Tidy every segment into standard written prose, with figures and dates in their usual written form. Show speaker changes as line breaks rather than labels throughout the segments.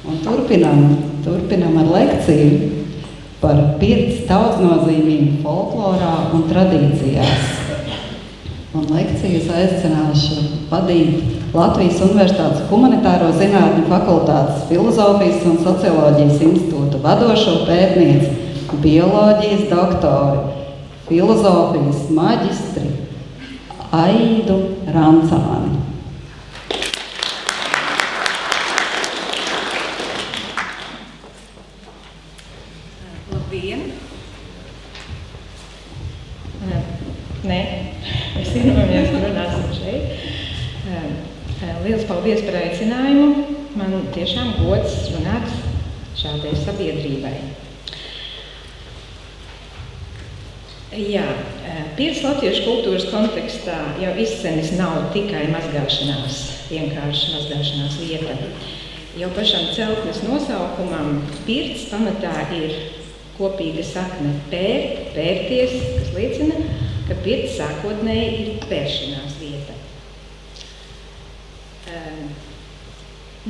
Un turpinam ar lekciju par Pirts daudznozīmību folklorā un tradīcijās. Un lekcijas aicināšu vadīt Latvijas Universitātes Humanitāro zinātņu fakultātes Filozofijas un socioloģijas institūta vadošo pētnieci, bioloģijas doktori, filozofijas maģistri Aidu Rancāni.
Labdien! Nē, es iedomājos, ka runāsim šeit. Liels paldies par aicinājumu. Man tiešām gods runāt šādai sabiedrībai. Jā, Pirts latviešu kultūras kontekstā jau izcenis nav tikai mazgāšanās, vienkārši mazgāšanās vieta. Jau pašam celtnes nosaukumam Pirts pamatā ir kopīga sakne pērties, kas liecina, ka Pirts sākotnēji ir pēršanās vieta.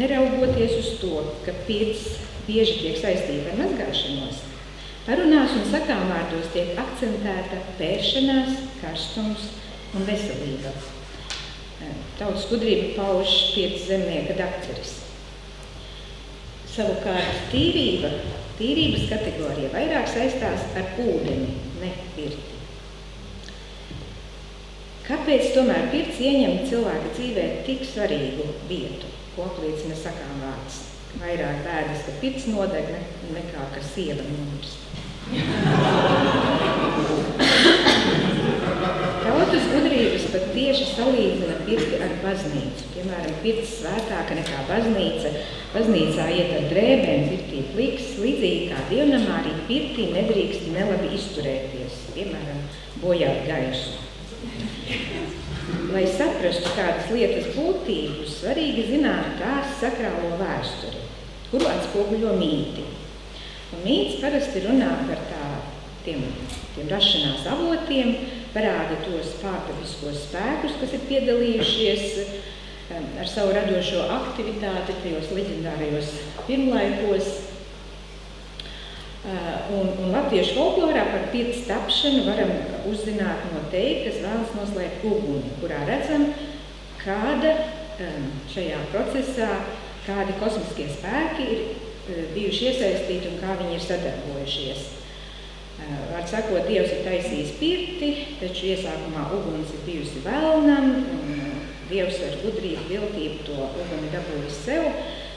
Neraugoties uz to, ka Pirts bieži tiek saistīta ar mazgāšanos, parunās un sakāmvārdos tiek akcentēta pēršanās, karstums un veselība. Tautas gudrība pauž Pirts zemnieka dakteris. Savukārt tīrības kategorija vairāk saistās ar ūdeni, ne pirti. Kāpēc tomēr Pirts ieņem cilvēka dzīvē tik svarīgu vietu, ko apliecina sakāmvārds? Vairāk bēdas, ka Pirts nodeg nekā, ka sieva nomirst. Tautas gudrības pat tieši salīdzina Pirti ar baznīcu. Piemēram, Pirts svētāka nekā baznīca. Baznīcā iet ar drēbēm, pirtī pliks, līdzīgi kā dievnamā arī pirtī nedrīkst nelabi izturēties, piemēram, bojāt gaisu. Lai saprastu kādas lietas būtību, svarīgi zināt tās sakrālo vēsturi, kuru atspoguļo mīti. Un mīts parasti runā par tiem rašanās avotiem, parāda tos pārdabiskos spēkus, kas ir piedalījušies ar savu radošo aktivitāti tajos leģendārajos pirmlaikos. Un latviešu folklorā par Pirts tapšanu varam uzzināt no teikas vēlas noslēgt uguni, kurā redzam, kāda šajā procesā, kādi kosmiskie spēki ir bijuši iesaistīti un kā viņi ir sadarbojušies. Var sakot, Dievs ir taisījis pirti, taču iesākumā uguns ir bijusi velnam, un Dievs ar gudrību viltību to uguni dabūjis sev.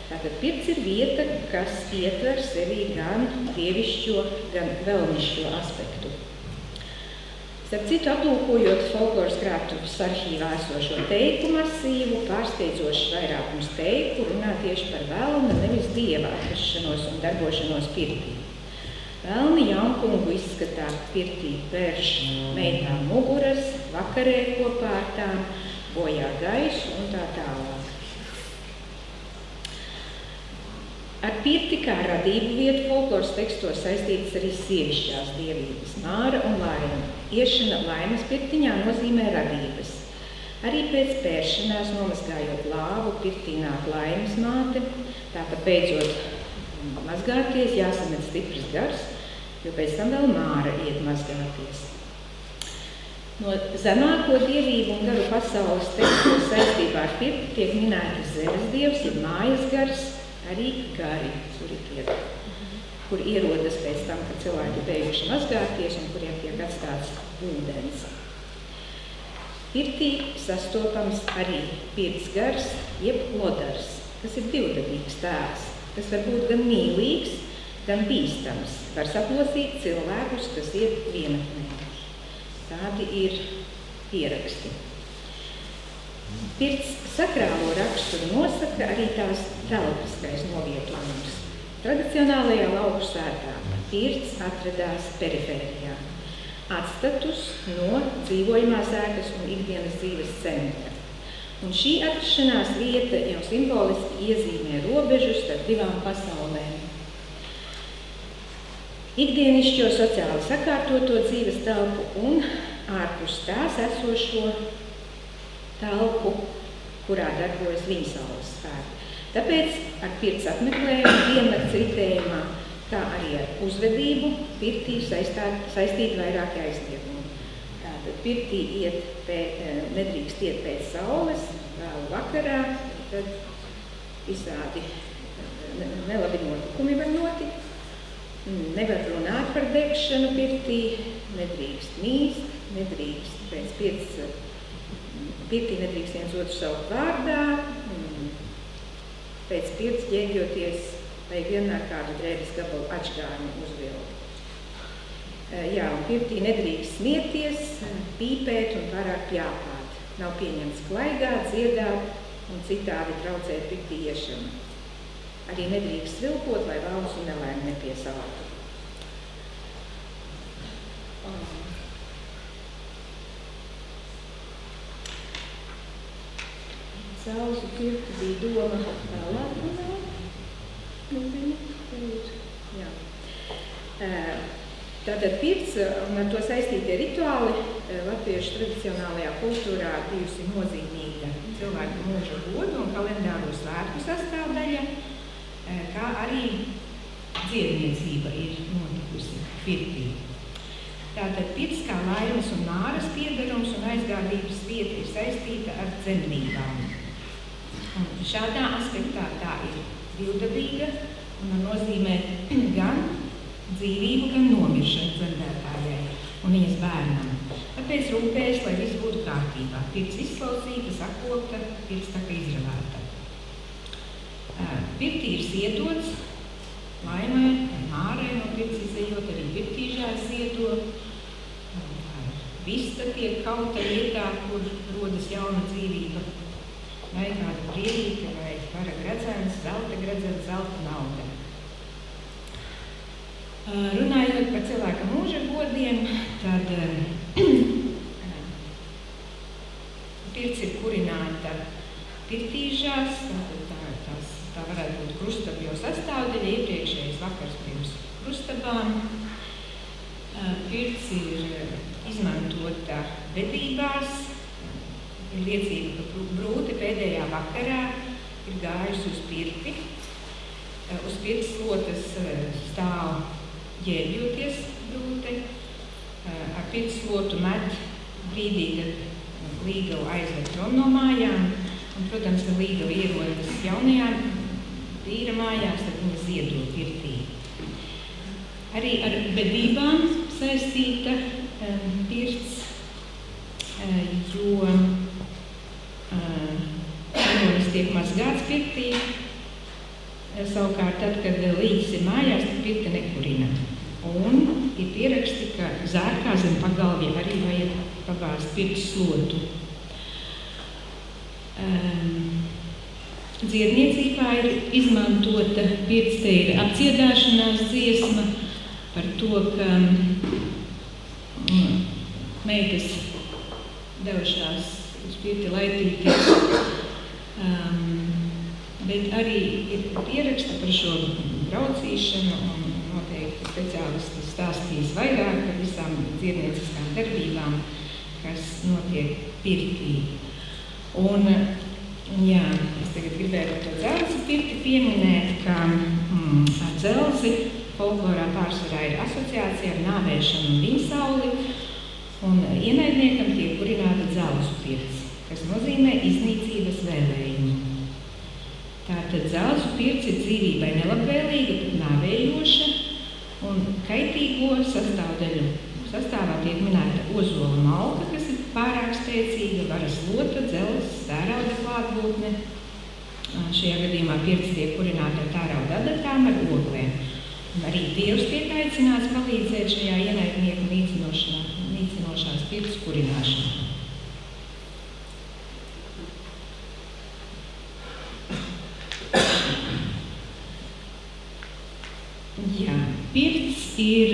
Tātad Pirts ir vieta, kas ietver sevī gan dievišķo, gan velnišķo aspektu. Starp citu, aplūkojot folkloras krātuves arhīvā esošo teiku masīvu, pārsteidzošs vairākums teiku runā tieši par velna, nevis dieva atrašanos un darbošanos pirtī. Velni jaunkungu izskatā pirtī vērš meitām muguras, vakarē kopā ar tām, bojā gaisu un tā tālāk. Ar pirti kā radību vietu folkloras tekstos saistītas arī sievišķās dievības, Māra un Laima. Iešana laimas pirtiņā nozīmē radības. Arī pēc pēršanās nomazgājot lāvu, pirtī nāk laimas māte, tāpat beidzot mazgāties, jāsamet stiprs gars, jo pēc tam vēl Māra iet mazgāties. No zemāko dievību un garu pasaules tekstos saistībā ar pirti tiek minētas zemes dievs, ir mājas gars, arī gari, kur ierodas pēc tam, kad cilvēki beiguši mazgāties un kuriem tiek atstāts ūdens. Pirtī sastopams arī Pirts gars, jeb lodars, kas ir divdabīgs tēls, kas var būt gan mīlīgs, gan bīstams, var saplosīt cilvēkus, kas iet vienatnē. Tādi ir pieraksti. Pirts sakrālo raksturu nosaka arī tās telpiskais novietojums. Tradicionālajā lauku sētā Pirts atradās perifērijā, atstatus no dzīvojamās ēkas un ikdienas dzīves centra. Un šī atrašanās vieta jau simboliski iezīmē robežu starp divām pasaulēm. Ikdienišķo sociāli sakārtoto dzīves telpu un ārpus tās esošo telpu, kurā darbojas viņasaules spēki. Tāpēc ar pirts apmeklējumu diennakts ritējumā, kā arī ar uzvedību pirtī saistīti vairāki aizliegumi. Tātad pirtī nedrīkst iet pēc saules, vēlu vakarā, tad visādi nelabi notikumi var notikt. Nevar runāt par degšanu pirtī, nedrīkst mīst, nedrīkst pēc pirtī nedrīkst viens otru saukt vārdā, pēc pirts ģērbjoties vajag vienmēr kādu drēbes gabalu atžgārni uzvilkt. Jā, un pirtī nedrīkst smieties, pīpēt un pārāk pļāpāt. Nav pieņemts klaigāt, dziedāt un citādi traucēt pirtī iešanu. Arī nedrīkst svilpot, lai valus un nelēmi nepiesātu. Sausu pirti bija doma tālāk runāt. Jā. Tātad pirts un ar to saistītie rituāli latviešu tradicionālajā kultūrā bijusi nozīmīga cilvēku mūža godu un kalendāro svētku sastāvdaļa, kā arī dziedniecība ir notikusi pirtī. Tātad pirts kā laimes un māras piederums un aizgādības vieta ir saistīta ar dzemdībām. Un šādā aspektā tā ir brīvdabīga un nozīmē gan dzīvību, gan nomiršanu dzemdētājai un viņas bērnam. Tāpēc rūpējas, lai viss būtu kārtībā. Pirts izslaucīta, sakopta, pirts tā kā izravēta. Pirtī ir ziedots, laimai, mārai no pirts izejot, arī pirtīžā ziedo. Vista tiek kauta vietā, kur rodas jauna dzīvība. Vai kāda brīvīte, vai kara gredzens, zelta nauda. Runājot par cilvēka mūža godiem, tad pirts ir kurināta pirtīžās, tā varētu būt krustabjo sastāvdaļa, iepriekšējais vakars pirms krustabām. Pirts ir izmantota vedībās, ir liecība, ka brūte pēdējā vakarā ir gājusi uz pirti. Uz pirts slotas stāv ģērbjoties brūte, ar pirts slotu met brīdī, kad līgava aizved prom no mājām, un, protams, ka līgava ierodas jaunajā vīra mājās, tad viņa ziedo pirtī. Arī ar bedībām saistīta pirts, jo ķermenis tiek mazgāts pirtī. Savukārt, tad, kad līķis ir mājās, tad pirti nekurina. Un ir pieraksti, ka zērkā zem pagalvja arī vajag pabāzt pirts slotu. Dziedniecībā ir izmantota pirts, te ir apdziedāšanās dziesma par to, ka meitas devušās uz pirti laitīties. Bet arī ir pieraksta par šo braucīšanu un noteikti speciālisti stāstīs vairāk par visām dziednieciskām darbībām, kas notiek pirtī. Un, jā, es tagad gribēju to dzelzi pirti pieminēt, ka ar dzelzi folklorā pārsvarā ir asociācija ar nāvēšanu un viņsauli, un ienaidniekam tiek kurināta dzelzu pirts, kas nozīmē iznīcības vēlējumu. Tātad dzelzu pirts ir dzīvībai nelabvēlīga, bet nāvējoša, un kaitīgo sastāvā tiek minēta ozola malka, kas ir pārāk spēcīga, varas lota, dzelzs, tērauda klātbūtne. Šajā gadījumā pirts tiek kurināta ar tērauda adatām ar oglēm. Un arī Dievs tiek aicināts palīdzēt šajā ienaidnieku nīcinošās pirts kurināšanā. Jā, pirts ir,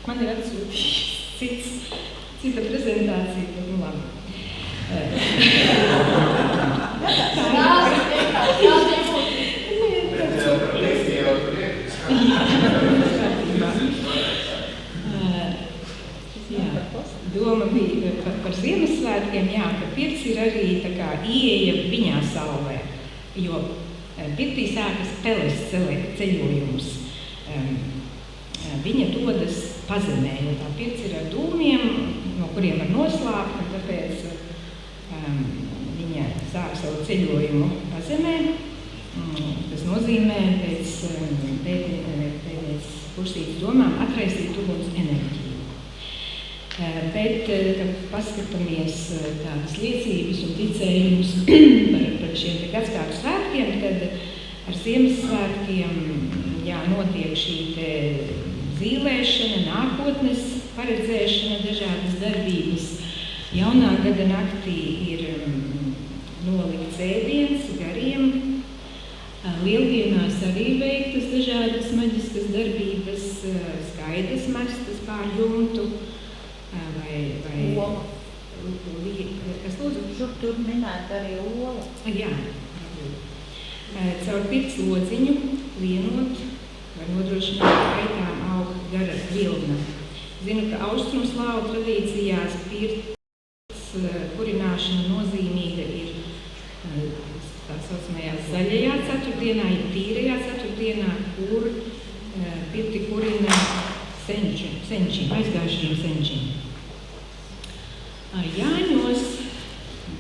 man ir atsūtījis cita prezentācija, bet nu labi. Doma bija par Ziemassvētkiem, jā, ka pirts ir arī tā kā ieeja saulē, jo pirtī sākas peles ceļojums. Viņa dodas pazemē, jo tā pirts ir ar dūmiem, no kuriem var noslāpt, un tāpēc viņa sāk savu ceļojumu pazemē. Tas nozīmē pēc kursītas domām atraisīt uguns enerģiju. Bet, kad paskatāmies tādas liecības un ticējumus par šiem gadskārtu svētkiem, tad ar Ziemassvētkiem notiek šī te zīlēšana, nākotnes paredzēšana, dažādas darbības. Jaunā gada naktī ir nolikts ēdiens gariem. Lieldienās arī veiktas dažādas maģiskas darbības, skaidas mestas pār jumtu, vai
Ola.
Kas lūdzu?
Tur minēt arī ola.
Jā. Caur pirts lodziņu lienot var nodrošināt, ka aitām aug gara vilna. Zinu, ka austrumslāvu tradīcijās pirts kurināšana nozīmīga ir tā saucamajā zaļajā ceturtdienā, ja tīrajā ceturtdienā, kur pirti kurina senčiem, aizgājušiem senčiem. Jāņos,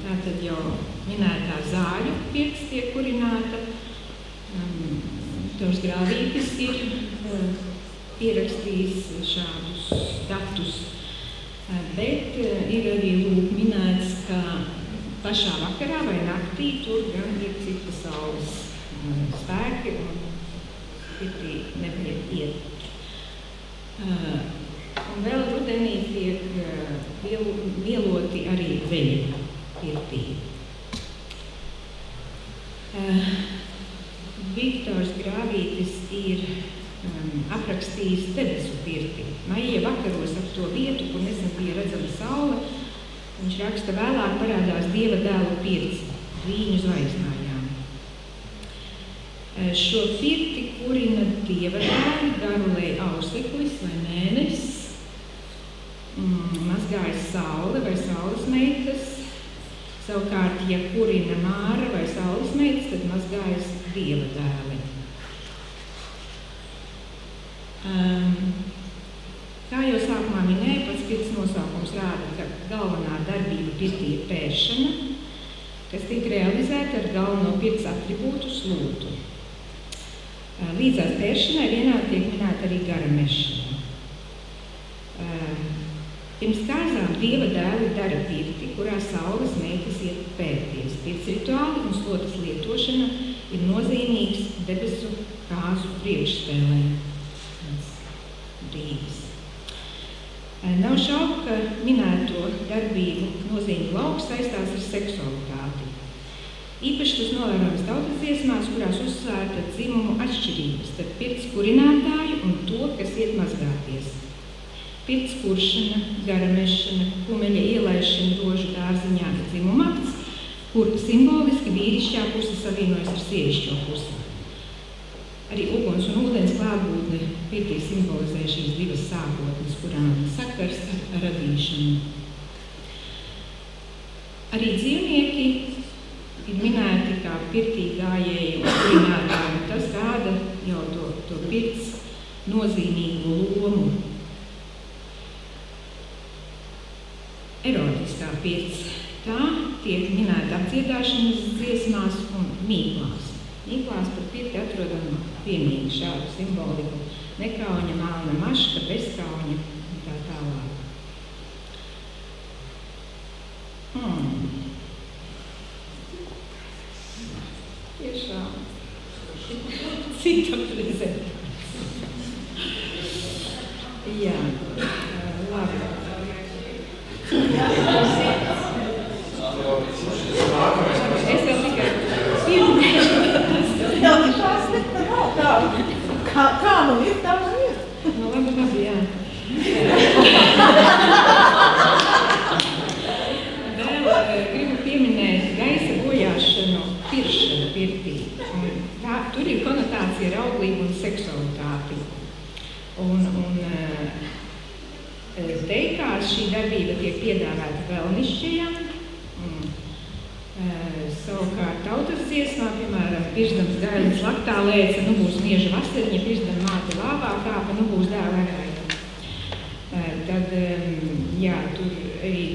tātad jau minētā zāļu pirts tiek kurināta, Viktors Grāvītis ir pierakstījis šādus datus, bet ir arī lūk minēts, ka pašā vakarā vai naktī tur gan ir cita saules spēki un pirtī nevar iet. Un vēl rudenī tiek vieloti arī veļi pirtī. Viktors Grāvītis ir aprakstījis debesu pirti. Maija vakaros ap to vietu, kur nesen bija redzama saule, viņš raksta, vēlāk parādās Dieva dēlu pirts, Dvīņu zvaigznājām. Šo pirti kurina Dieva dēli, garulē auseklis vai mēnesis, mazgājas saule vai saules meitas. Savukārt, ja kurina Māra vai saules meitas, tad mazgājas Dieva dēli. Kā jau sākumā minēju, pats pirts nosaukums rāda, ka galvenā darbība pirtī ir pēršana, kas tiek realizēta ar galveno pirts atribūtu slūtu. Līdzās pēršanai vienādi tiek minēta arī gara mešana. Pirms kāzām Dieva dēli dara pirti, kurā saules meitas iet pērties. Pirts rituāli un slotas lietošana ir nozīmīgs debesu kāzu priekšspēlē. Brīdis. Nav šaubu, ka minēto darbību nozīmju lauks saistās ar seksualitāti. Īpaši tas novērojams tautas dziesmās, kurās uzsvērta dzimumu atšķirības starp pirts kurinātāju un to, kas iet mazgāties. Pirts kuršana, gara mešana, kumeļa ielaišana rožu dārziņā ir dzimuma akts, kur simboliski vīrišķā puse savienojas ar sievišķo pusi. Arī uguns un ūdens klātbūtne pirtī simbolizē šīs divas sākotnes, kurām sakars ar radīšanu. Arī dzīvnieki ir minēti kā pirtī gājēji un kurinātāji, un tas rāda jau to pirts nozīmīgu lomu. Erotiskā pirts. Tā tiek minēta apdziedāšanas dziesmās un mīklās. Mīklās par pirti atrodam vienīgi šādu simboliku. Nekauņa, melna maška, bezkauņa un tā tālāk. Tiešām. Cita prezentācija. Jā, labi. Es vēl tikai pieminēšu.
Kā nu ir, tā nu ir?
Nu, labi, jā. Vēl gribu pieminēt gaisa bojāšanu piršanu pirtī. Tur ir konotācija ar auglību un seksualitāti. Teikās šī darbība tiek piedāvāta vēlnišķajam, Savukārt tautas dziesmā, piemēram, pirksdams gailis laktā lēca, nu būs mieža vasariņa, pirksdam māte lāvā kāpa, nu būs dēla agaita. Tad, jā, tur arī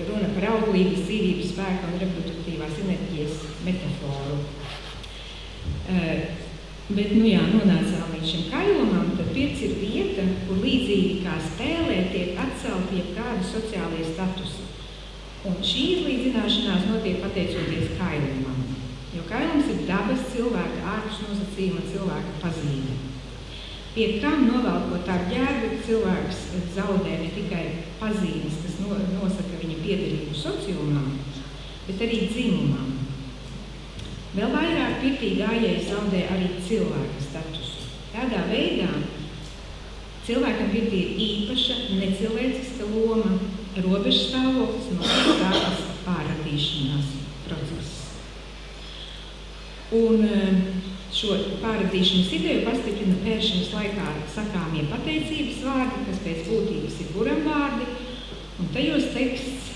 runa par auglības, dzīvības spēku un reproduktīvās enerģijas metaforu. Bet, nu jā, nonācām līdz šim kailumam, tad pirts ir vieta, kur līdzīgi kā spēlē tiek atcelti jebkādi sociālie statusi. Un šī izlīdzināšanās notiek pateicoties kailumam, jo kailums ir dabas cilvēka ārpus nosacījuma cilvēka pazīme. Pie kam novelkot ar ģērbu cilvēks zaudē ne tikai pazīmes, kas nosaka viņa piederību sociumam, bet arī dzimumam. Vēl vairāk pirtī gājēji zaudē arī cilvēka statusu. Tādā veidā cilvēkam pirtī ir īpaša, necilvēciska loma, robežstāvoklis no tādas pārradīšanās procesa. Un šo pārradīšanas ideju pastiprina pēršanas laikā sakāmie pateicības vārdi, kas pēc būtības ir buramvārdi, un tajos teksts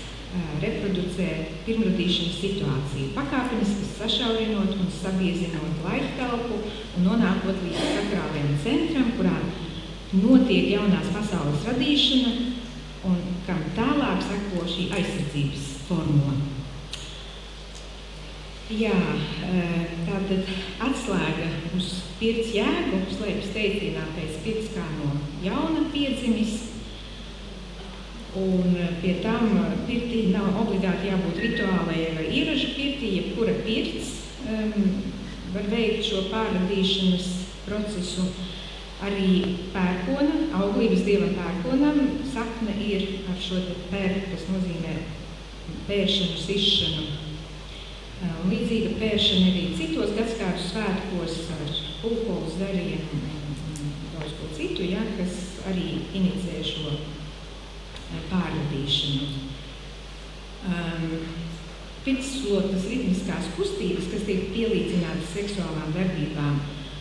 reproducē pirmradīšanas situāciju, pakāpeniski sašaurinot un sabiezinot laika telpu un nonākot līdz sakrāliem centram, kurā notiek jaunās pasaules radīšana un kam tālāk sako šī aizsardzības formula. Jā, tātad atslēga uz pirts jēgu slēpjas teicienā pēc pirts kā no jauna piedzimis, un pie tam pirtī nav obligāti jābūt rituālajai vai ieražu pirtī, jebkura pirts var veikt šo pārradīšanas procesu. Arī pērkona, auglības dievam pērkonam, sakne ir ar šo te pēr, kas nozīmē pēršanu, sišanu. Līdzīga pēršana arī citos gadskārtu svētkos ar pulkolas dariem un daudz ko citu, ja, kas arī inicē šo pārradīšanu. Pirtslotas ritmiskās kustības, kas tiek pielīdzinātas seksuālām darbībām,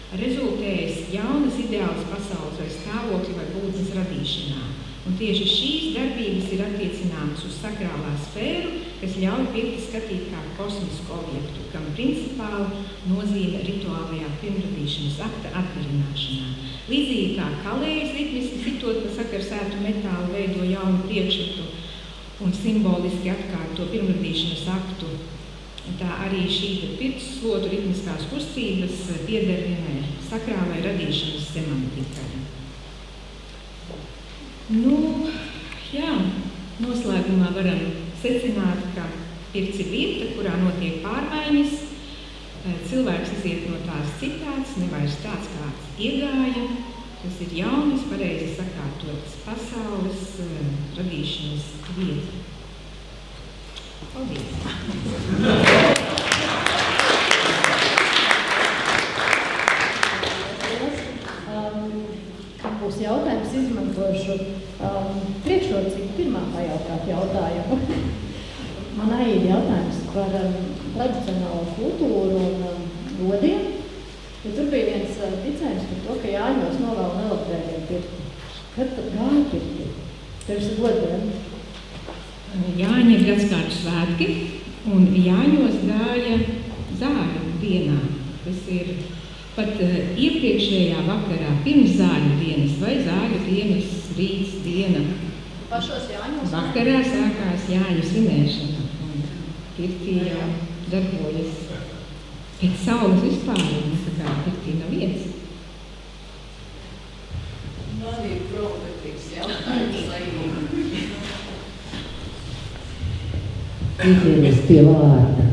rezultējas jaunas ideālas pasaules vai stāvokļa vai būtnes radīšanā. Un tieši šīs darbības ir attiecināmas uz sakrālā sfēru, kas ļauj pirti skatīt kā kosmisku objektu, kam principāli nozīme rituālajā pirmradīšanas akta atdarināšanā. Līdzīgi kā kalējas ritmiski sitot pa sakarsētu metālu veido jaunu priekšmetu un simboliski atkārto pirmradīšanas aktu, tā arī šī pirtsslotu ritmiskās kustības pieder vienai sakrālai radīšanas semantikai. Nu, jā, noslēgumā varam secināt, ka pirts ir vieta, kurā notiek pārmaiņas, cilvēks iziet no tās citāds, nevairs tāds, kāds iegāja, tas ir jaunas, pareizi sakārtotas pasaules radīšanas vieta. Paldies!
Būs jautājums, izmantošu priekšrocību pirmā pajautāt jautājumu. Man ir jautājums par tradicionālo kultūru un godiem. Ja tur bija viens ticējums par to, ka Jāņos novēl nelabvēlīgu pirti. Kad tad gāja pirti? Pirms godiem?
Jāņi ir gadskārtu svētki, un Jāņos gāja zāļu dienā. Tas ir pat iepriekšējā vakarā, pirms zāļu dienas vai zāļu dienas rīts diena.
Pašos Jāņos?
Vakarā sākās Jāņu svinēšana, un pirtī jau darbojas. Pēc saules vispār, nesakā, pirtī nav viens.
Man ir provokatīvs jautājums, lai
Izieties pie vārda.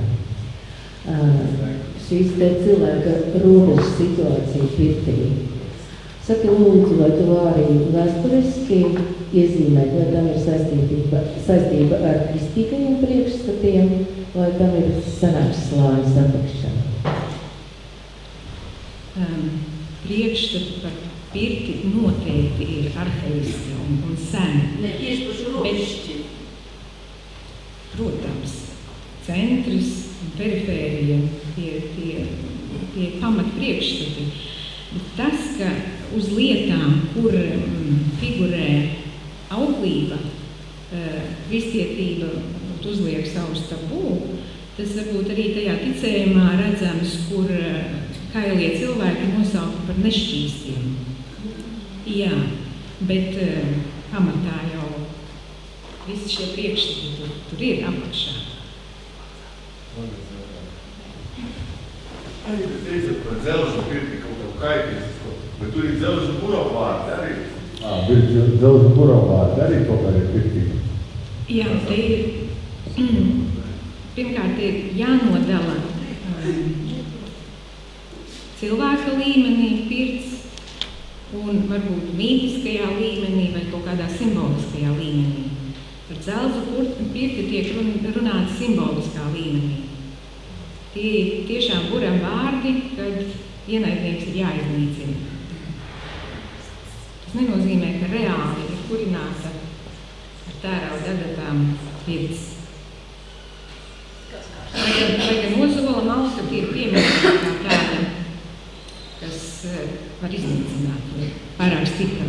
Šīs te cilvēka robežas situācija pirtī. Saki lūdzu, vai tu arī vēsturiski iezīmēt, vai tam ir saistība ar kristīgajiem priekšstatiem, vai tam ir senāks slāņu satakšana?
Priekšstati par pirti noteikti ir arhaiski un seni.
ne tieši par šo robežšķi.
Protams, centrs un perifērija tie pamat priekšstati. Bet tas, ka uz lietām, kur figurē auglība, kristietība uzliek savus tabū, Tas varbūt arī tajā ticējumā redzams, kur kailie cilvēki nosaukti par nešķīstiem. Jā, bet pamatā jau visi šie priekšstati tur ir apakšā.
Arī tas teicat par dzelžu pirti kaut kā kaitīsisko, bet tur ir dzelžu burovārti arī.
Bet dzelžu burovārti arī kaut kā ir pirtī.
Jā, te ir, pirmkārt, ir jānodala cilvēka līmenī pirts un varbūt mītiskajā līmenī vai kaut kādā simboliskajā līmenī. Par dzelžu pirti tiek runāts simboliskā līmenī. Tie ir tiešām buram vārdi, kad ienaidnieks ir jāiznīcina. Tas nenozīmē, ka reāli ir kurināta ar tērauda adatām pirts. Vai gan ozola malka ir pieminēta kā tāda, kas var iznīcināt pārāk stipra.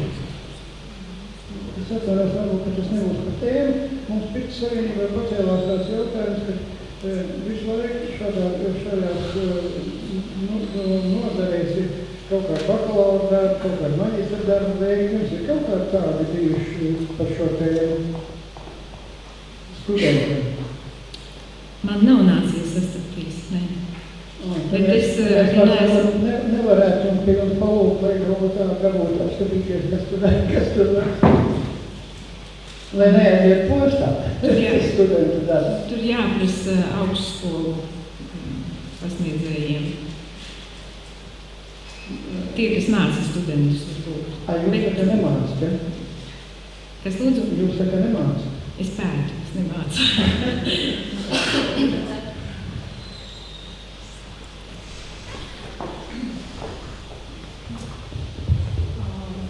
Es atceros, varbūt, ka tas nebūs par tēmu. Mums Pirts Savienībā pacēlās tāds jautājums, ka visu laiku šādās nozarēs ir kaut kā bakalaura darba, kaut kā maģistra darba veikti. Jums ir kaut kā tādi bijuši par šo tēmu studentiem?
Man nav nācies sastapties, nē. Bet es
nevarētu un pie mums palūkt, lai kaut tā dabūt apskatīties, kas tur var. Lai neaiziet postā, studentu darbu.
Tur jāprasa augstskolu pasniedzējiem. Tie, kas māca studentus varbūt.
Jūs saka nemācat, ja?
Kas lūdzu?
Jūs saka nemācat.
Es pētu, es nemācu.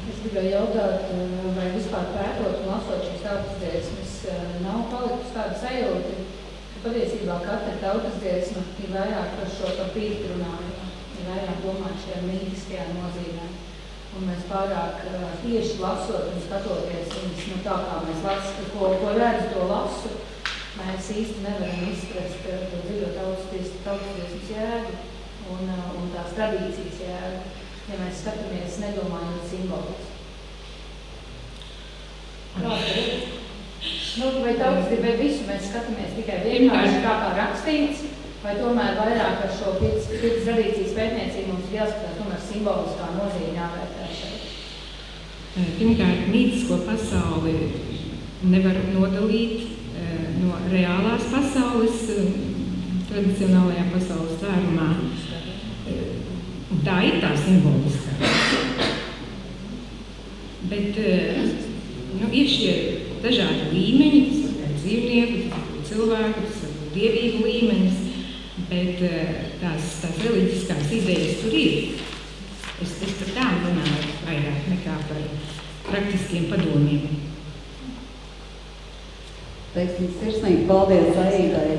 Es gribēju jautāt, vai vispār pētot un lasot šīs tautasdziesmas, nav palikusi tāda sajūta, ka patiesībā katra tautasdziesma ir vairāk par šo par pirti runājot, ir vairāk domāt šajā mītiskajā nozīmē. Un mēs pārāk tieši lasot un skatoties viņas, tā kā mēs ko redzu, to lasu, mēs īsti nevaram izprast to dziļo tautasdziesmas jēgu un tās tradīcijas jēgu, ja mēs skatāmies nedomājot simboliski. Vai tautasdziesma visu mēs skatāmies tikai vienkārši kā rakstīts, vai tomēr vairāk ar šo pirts tradīcijas pētniecību mums ir jāskatās tomēr simboliskā nozīme jāvērtē šeit?
Pirmkārt, mītisko pasauli nevar nodalīt no reālās pasaules, tradicionālajā pasaules tvērumā. Tā ir tā simboliskā. Bet ir šie dažādi līmeņi, tas var būt dzīvnieku, tas var būt cilvēku, tas var būt dievību līmenis, bet tās reliģiskās idejas tur ir. Es par tām runāju vairāk nekā par praktiskiem padomiem.
Teiksim, sirsnīgi paldies Aidai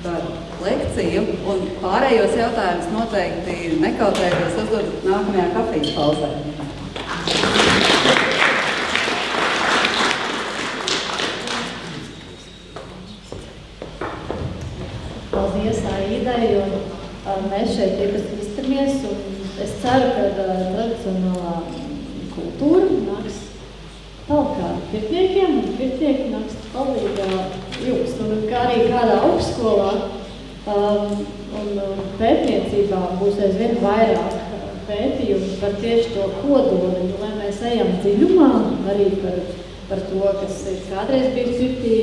par lekciju, un pārējos jautājumus noteikti nekautrēties uzdot nākamajā kafijas pauzē.
Paldies Aidai, un mēs šeit iepazīstamies, un es ceru, ka tradicionālā kultūra nāks talkā pirtniekiem, un pirtnieki nāks palīgā jums, un kā arī kādā augstskolā un pētniecībā būs aizvien vairāk pētījumu par tieši to kodoli, lai mēs ejam dziļumā arī par to, kas ir kādreiz bijis pirtī,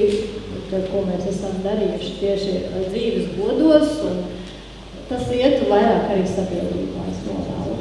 ko mēs esam darījuši tieši dzīves godos, un tas ietu vairāk arī sabiedrībā, es novēlu.